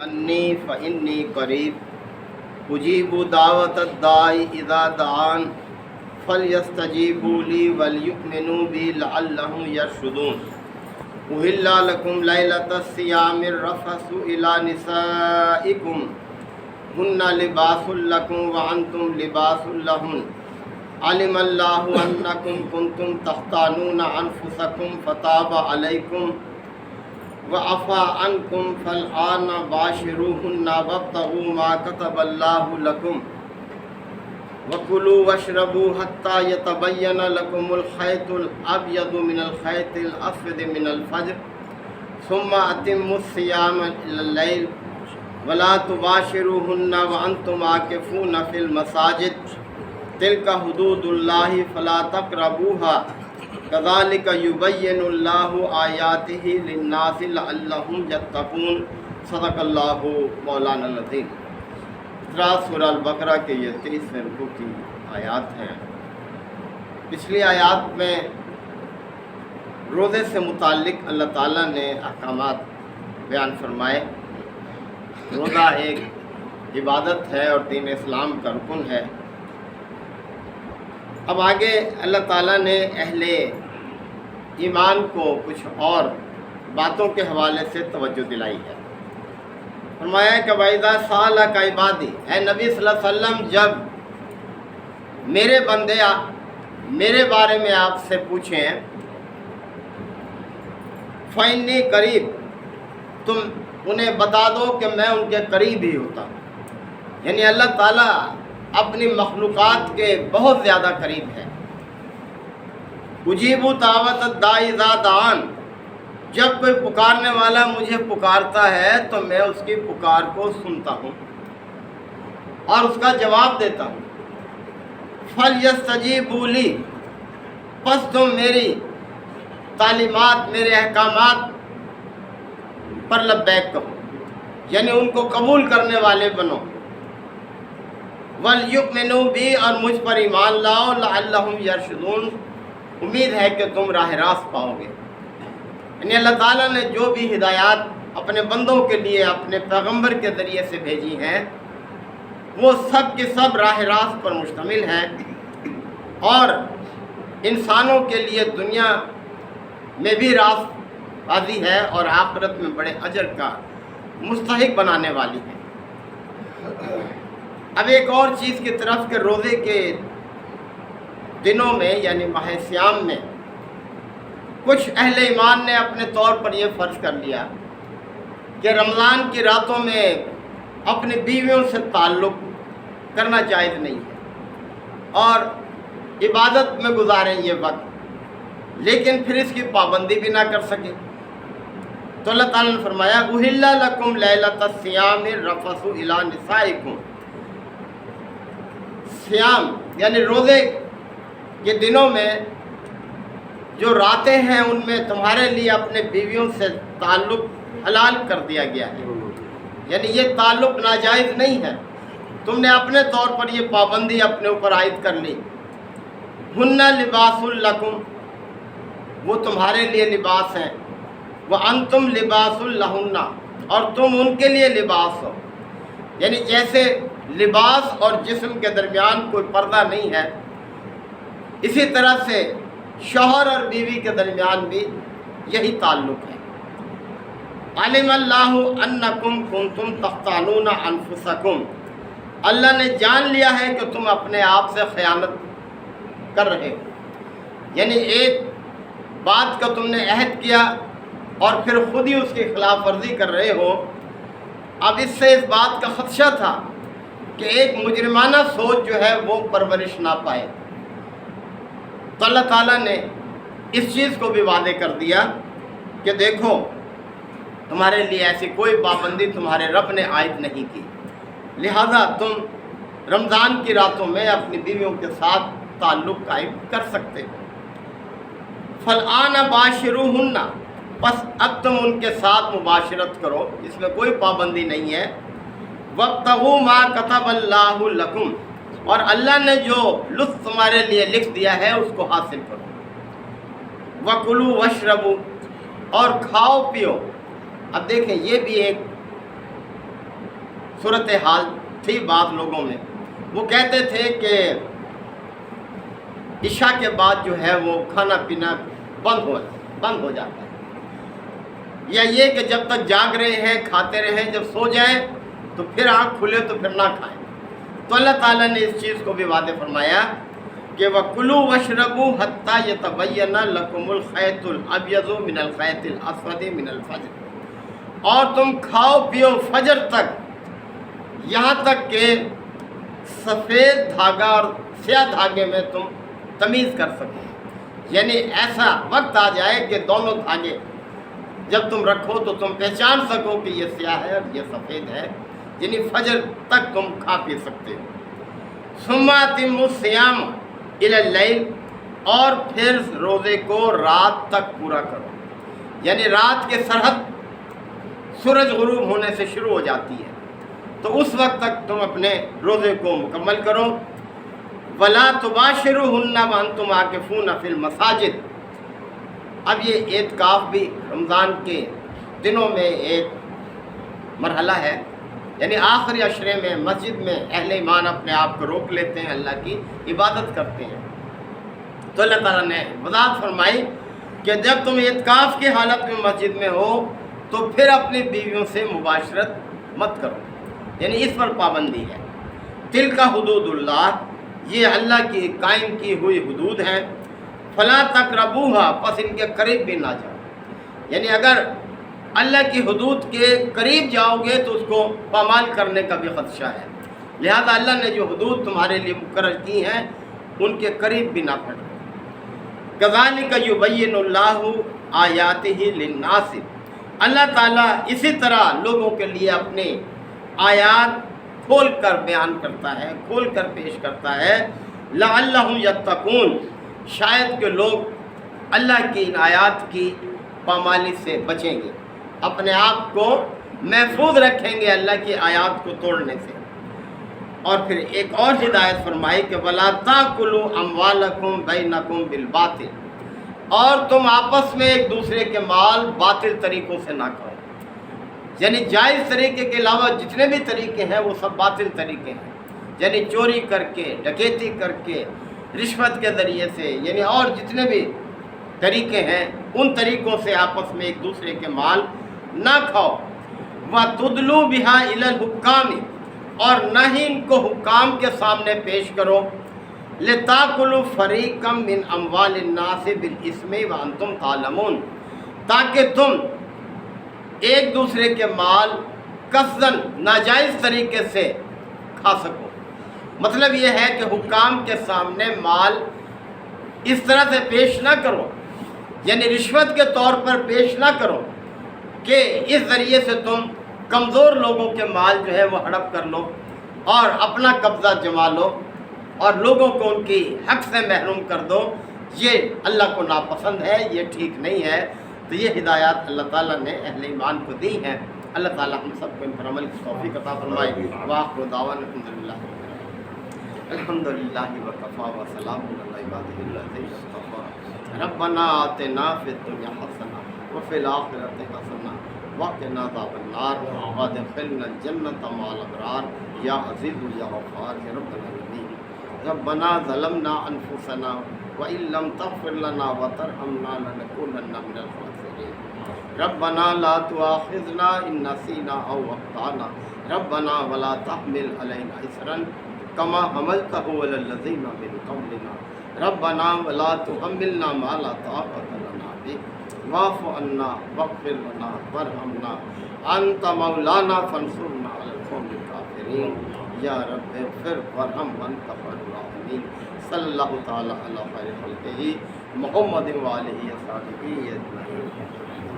انی فإنی قریب اجیب دعوت الداعی اذا دعان فلیستجیبوا لی ولیؤمنوا بی لعلہم یرشدون احل لکم لیلۃ الصیام الرفث الی نسائکم ہن لباس لکم وانتم لباس لہن علم اللہ انکم کنتم تختانون انفسکم فتاب علیکم وعفا عنکم فالآن باشروہن وابتغوا ما کتب اللہ لکم وکلوا واشربوا حتی یتبین لکم الخیط الابیض من الخیط الاسود من الفجر ثم اتموا الصیام الی اللیل ولا تباشروہن وانتم عاکفون فی المساجد تلک حدود اللہ فلا تقربوها کذالک یبین اللہ آیاتہ للناس لعلہم یتقون صدق اللہ مولانا العظیم۔ سورہ البقرہ کے یہ 30ویں رکوع کی آیات ہیں۔ پچھلی آیات میں روزے سے متعلق اللہ تعالیٰ نے احکامات بیان فرمائے۔ روزہ ایک عبادت ہے اور دین اسلام کا رکن ہے۔ اب آگے اللہ تعالیٰ نے اہل ایمان کو کچھ اور باتوں کے حوالے سے توجہ دلائی ہے۔ فرمایا کہ وَإِذَا سَأَلَكَ عِبَادِي، اے نبی صلی اللہ علیہ وسلم جب میرے بندے میرے بارے میں آپ سے پوچھیں فَإِنِّي قریب، تم انہیں بتا دو کہ میں ان کے قریب ہی ہوتا ہوں۔ یعنی اللہ تعالیٰ اپنی مخلوقات کے بہت زیادہ قریب ہے۔ اجیب دعوت الداعی اذا دعان، جب کوئی پکارنے والا مجھے پکارتا ہے تو میں اس کی پکار کو سنتا ہوں اور اس کا جواب دیتا ہوں۔ فلیستجیبوا لی، پس تم میری تعلیمات میرے احکامات پر لبیک کہو، یعنی ان کو قبول کرنے والے بنو۔ وَلْيُؤْمِنُوا بِی، اور مجھ پر ایمان لاؤ، لَعَلَّهُمْ یرشدون، امید ہے کہ تم راہ راست پاؤ گے۔ یعنی اللہ تعالیٰ نے جو بھی ہدایات اپنے بندوں کے لیے اپنے پیغمبر کے ذریعے سے بھیجی ہیں وہ سب کے سب راہ راست پر مشتمل ہیں اور انسانوں کے لیے دنیا میں بھی راست بازی ہے اور آخرت میں بڑے اجر کا مستحق بنانے والی ہے۔ اب ایک اور چیز کی طرف کہ روزے کے دنوں میں یعنی ماہ صیام میں کچھ اہل ایمان نے اپنے طور پر یہ فرض کر لیا کہ رمضان کی راتوں میں اپنی بیویوں سے تعلق کرنا جائز نہیں ہے اور عبادت میں گزاریں یہ وقت، لیکن پھر اس کی پابندی بھی نہ کر سکے۔ تو اللہ تعالیٰ نے فرمایا احل لکم لیلۃ الصیام الرفث الی نسائکم، صیام یعنی روزے کے دنوں میں جو راتیں ہیں ان میں تمہارے لیے اپنے بیویوں سے تعلق حلال کر دیا گیا ہے، یعنی یہ تعلق ناجائز نہیں ہے، تم نے اپنے طور پر یہ پابندی اپنے اوپر عائد کر لی۔ ہن لباس لکم، وہ تمہارے لیے لباس ہیں، وانتم لباس لہن، اور تم ان کے لیے لباس ہو۔ یعنی جیسے لباس اور جسم کے درمیان کوئی پردہ نہیں ہے، اسی طرح سے شوہر اور بیوی کے درمیان بھی یہی تعلق ہے۔ علم اللہ انکم کنتم تختانون انفسکم، اللہ نے جان لیا ہے کہ تم اپنے آپ سے خیانت کر رہے ہو، یعنی ایک بات کا تم نے عہد کیا اور پھر خود ہی اس کی خلاف ورزی کر رہے ہو۔ اب اس سے اس بات کا خدشہ تھا کہ ایک مجرمانہ سوچ جو ہے وہ پرورش نہ پائے، تو اللہ تعالیٰ نے اس چیز کو بھی واضح کر دیا کہ دیکھو تمہارے لیے ایسی کوئی پابندی تمہارے رب نے عائد نہیں کی، لہذا تم رمضان کی راتوں میں اپنی بیویوں کے ساتھ تعلق قائم کر سکتے ہو۔ فالآن باشروہن، بس اب تم ان کے ساتھ مباشرت کرو، اس میں کوئی پابندی نہیں ہے۔ وابتغوا ما کتب اللہ لکم، اور اللہ نے جو لطف تمہارے لیے لکھ دیا ہے اس کو حاصل کرو۔ وکلوا واشربوا، اور کھاؤ پیو۔ اب دیکھیں یہ بھی ایک सूरत-ए-हाल थी बाद लोगों में। वो कहते थे कि इशा के बाद जो है वो खाना पीना बंद हो जाता है, या ये कि जब तक जाग रहे हैं खाते रहें, जब सो जाएं तो फिर आँख खुले तो फिर ना खाएं। तो अल्लाह ताला ने इस चीज़ को भी वादे फरमाया कि वकुलू वशरबू हत्ता यतबय्यना लकुमुल खैतुल अब्यदु मिनल खैतिल अस्वदी मिनल फज्र, और तुम खाओ पियो फजर तक, यहाँ तक कि सफ़ेद धागा और स्याह धागे में तुम तमीज़ कर सको। यानी ऐसा वक्त आ जाए कि दोनों धागे जब तुम रखो तो तुम पहचान सको कि ये स्याह है और ये सफ़ेद है, यानी फजर तक तुम खा पी सकते हो। सुम्मा तिम्मुस्सियाम इलल लैल, और फिर रोज़े को रात तक पूरा करो, यानी रात के सरहद सूरज गुरूब होने से शुरू हो जाती है, तो उस वक्त तक तुम अपने रोज़े को मुकम्मल करो। वला तुबाशिरुहुन्ना व अंतुम आकिफून फिल मसाजिद। अब ये एतकाफ़ भी रमज़ान के दिनों में एक मरहला है, यानी आखिरी अशरे में मस्जिद में अहले ईमान अपने आप को रोक लेते हैं, अल्लाह की इबादत करते हैं। तो अल्लाह ताला ने वज़ाहत फरमाई कि जब तुम एतकाफ़ की हालत में मस्जिद में हो तो फिर अपनी बीवियों से मुबाशरत मत करो, यानी इस पर पाबंदी है। तिल का हुदूदुल्लाह, ये अल्लाह की कायम की हुई हुदूद हैं। फला तक़रबूहा, पस इनके करीब भी ना जाओ, यानी अगर अल्लाह की हुदूद के करीब जाओगे तो उसको पामाल करने का भी ख़दशा है। लिहाजा अल्लाह ने जो हुदूद तुम्हारे लिए मुकर्रर की हैं उनके करीब भी ना पड़ो। कज़ालिका युबय्यिनुल्लाहु आयातिही लिन्नास, अल्लाह ताला इसी तरह लोगों के लिए अपने आयात खोल कर बयान करता है, खोल कर पेश करता है। लअल्लहुम यत्तकून, शायद के लोग अल्लाह की इन आयात की पामाली से बचेंगे, अपने आप को महफूज रखेंगे अल्लाह की आयात को तोड़ने से। और फिर एक और हिदायत फरमाई कि वला ताकुलू अमवालकुम बैनकुम बिल बातिल, और तुम आपस में एक दूसरे के माल बातिल तरीक़ों से ना खाओ, यानी जायज़ तरीके के अलावा जितने भी तरीके हैं वो सब बातिल तरीके हैं, यानी चोरी करके, डकैती करके, रिश्वत के ज़रिए से, यानी और जितने भी तरीके हैं उन तरीक़ों से आपस में एक दूसरे के माल ना खाओ। व तुदलू बिहा इलल हुक्कामी, और न ही इनको हुक्काम के सामने पेश करो। लिताकुलू फरीक़म मिन अम्वालिन नास बिल इस्मि व अंतुम तालमून, ताकि तुम एक दूसरे के माल कसदन नाजायज़ तरीके से खा सको। मतलब ये है कि हुक्काम के सामने माल इस तरह से पेश ना करो, यानी रिश्वत के तौर पर पेश ना करो कि इस ज़रिए से तुम कमज़ोर लोगों के माल जो है वो हड़प कर लो और अपना कब्ज़ा जमा लो और लोगों को उनकी हक़ से महरूम कर दो। ये अल्लाह को नापसंद है, ये ठीक नहीं है। तो ये हिदायत अल्लाह ताला ने अहले ईमान को दी हैं। अल्लाह ताला हम सबको इन पर अमल की तौफ़ीक़ अता फ़रमाए। वाखिर दावाना अल्हम्दुलिल्लाहि व कफ़ा व सलामुन अला इबादिहिल्लज़ीना इस्तफ़ा। रब्बना आतिना फ़िद दुनिया हसना व फ़िल आख़िरति हसना व क़िना अज़ाबन्नार व अदख़िलना जन्नत मअल अबरार या अज़ीज़ु या गफ़्फ़ार या रब्बल आलमीन। रब्बना ज़लमना अनफुसना व इल्लम तग़फ़िर लना व तरहमना लनकूनन्ना मिनल ख़ासिरीन। रब्बना ला तुआख़िज़ना इन नसीना औ अख़्ताना। रब्बना वला तहमिल अलैना इसरन कमा हमलतहु अलल लज़ीना मिन क़ब्लिना। रब्बना वला तुहम्मिलना मा ला ताक़त लना बिहि वाफ़ु अन्ना वग़फ़िर लना वरहमना अंत मौलाना फ़ंसुरना अलल क़ौमिल काफ़िरीन। या रब्बि इग़फ़िर वरहम वअन्त ख़ैरुर राहिमीन। सल्लल्लाहु तआला अला खैरि ख़ल्क़िही मुहम्मदिन व आलिहि व सहबिही अजमईन।